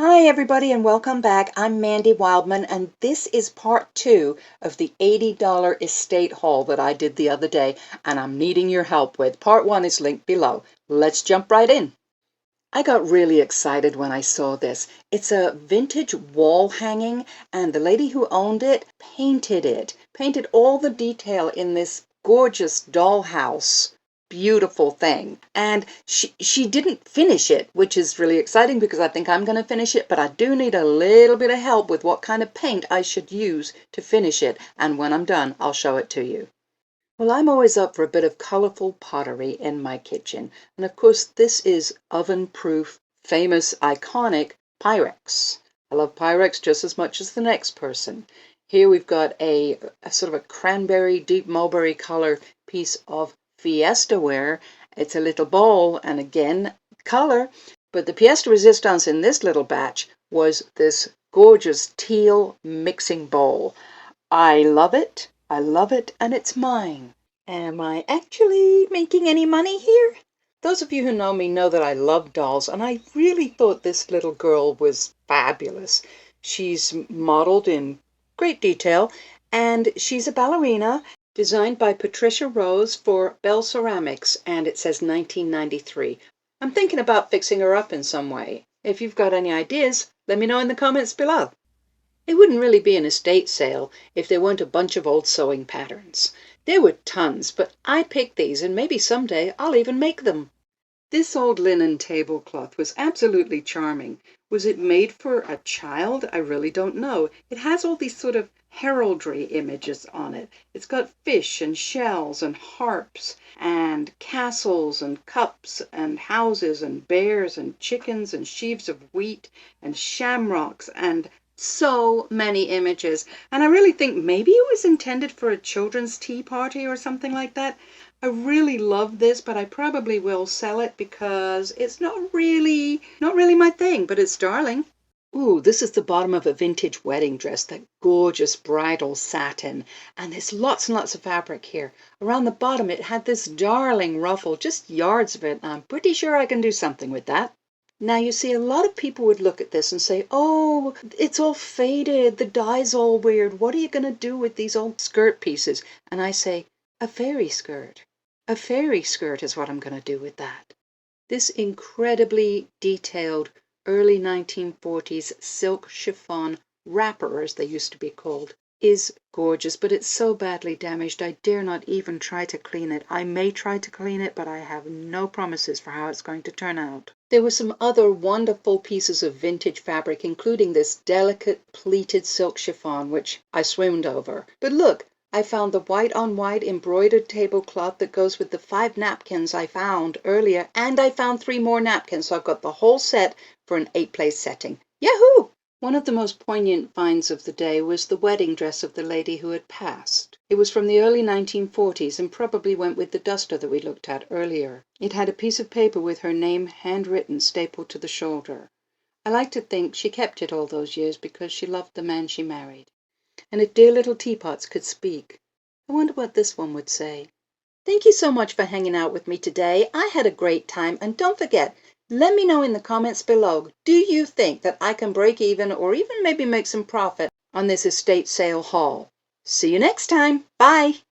Hi everybody and welcome back. I'm Mandy Wildman and this is part 2 of the $80 estate haul that I did the other day and I'm needing your help with. Part 1 is linked below. Let's jump right in. I got really excited when I saw this. It's a vintage wall hanging and the lady who owned it, painted all the detail in this gorgeous dollhouse. Beautiful thing. And she didn't finish it, which is really exciting because I think I'm going to finish it, but I do need a little bit of help with what kind of paint I should use to finish it. And when I'm done, I'll show it to you. Well, I'm always up for a bit of colorful pottery in my kitchen. And of course, this is oven-proof, famous, iconic Pyrex. I love Pyrex just as much as the next person. Here we've got a sort of a cranberry, deep mulberry color piece of Fiestaware. It's a little bowl, and again, color. But the pièce de résistance in this little batch was this gorgeous teal mixing bowl. I love it, and it's mine. Am I actually making any money here? Those of you who know me know that I love dolls, and I really thought this little girl was fabulous. She's modeled in great detail, and she's a ballerina, designed by Patricia Rose for Bell Ceramics, and it says 1993. I'm thinking about fixing her up in some way. If you've got any ideas, let me know in the comments below. It wouldn't really be an estate sale if there weren't a bunch of old sewing patterns. There were tons, but I picked these and maybe someday I'll even make them. This old linen tablecloth was absolutely charming. Was it made for a child? I really don't know. It has all these sort of heraldry images on it. It's got fish and shells and harps and castles and cups and houses and bears and chickens and sheaves of wheat and shamrocks and so many images. And I really think maybe it was intended for a children's tea party or something like that. I really love this, but I probably will sell it because it's not really my thing, but it's darling. Ooh, this is the bottom of a vintage wedding dress, that gorgeous bridal satin. And there's lots and lots of fabric here. Around the bottom, it had this darling ruffle, just yards of it. And I'm pretty sure I can do something with that. Now, you see, a lot of people would look at this and say, oh, it's all faded, the dye's all weird. What are you going to do with these old skirt pieces? And I say, a fairy skirt. A fairy skirt is what I'm going to do with that. This incredibly detailed early 1940s silk chiffon wrapper, as they used to be called, is gorgeous, but it's so badly damaged I dare not even try to clean it. I may try to clean it, but I have no promises for how it's going to turn out. There were some other wonderful pieces of vintage fabric, including this delicate pleated silk chiffon, which I swooned over. But look, I found the white-on-white embroidered tablecloth that goes with the 5 napkins I found earlier, and I found 3 more napkins, so I've got the whole set for an 8-place setting. Yahoo! One of the most poignant finds of the day was the wedding dress of the lady who had passed. It was from the early 1940s and probably went with the duster that we looked at earlier. It had a piece of paper with her name handwritten stapled to the shoulder. I like to think she kept it all those years because she loved the man she married. And if dear little teapots could speak, I wonder what this one would say. Thank you so much for hanging out with me today. I had a great time, and don't forget, let me know in the comments below, do you think that I can break even or even maybe make some profit on this estate sale haul? See you next time. Bye.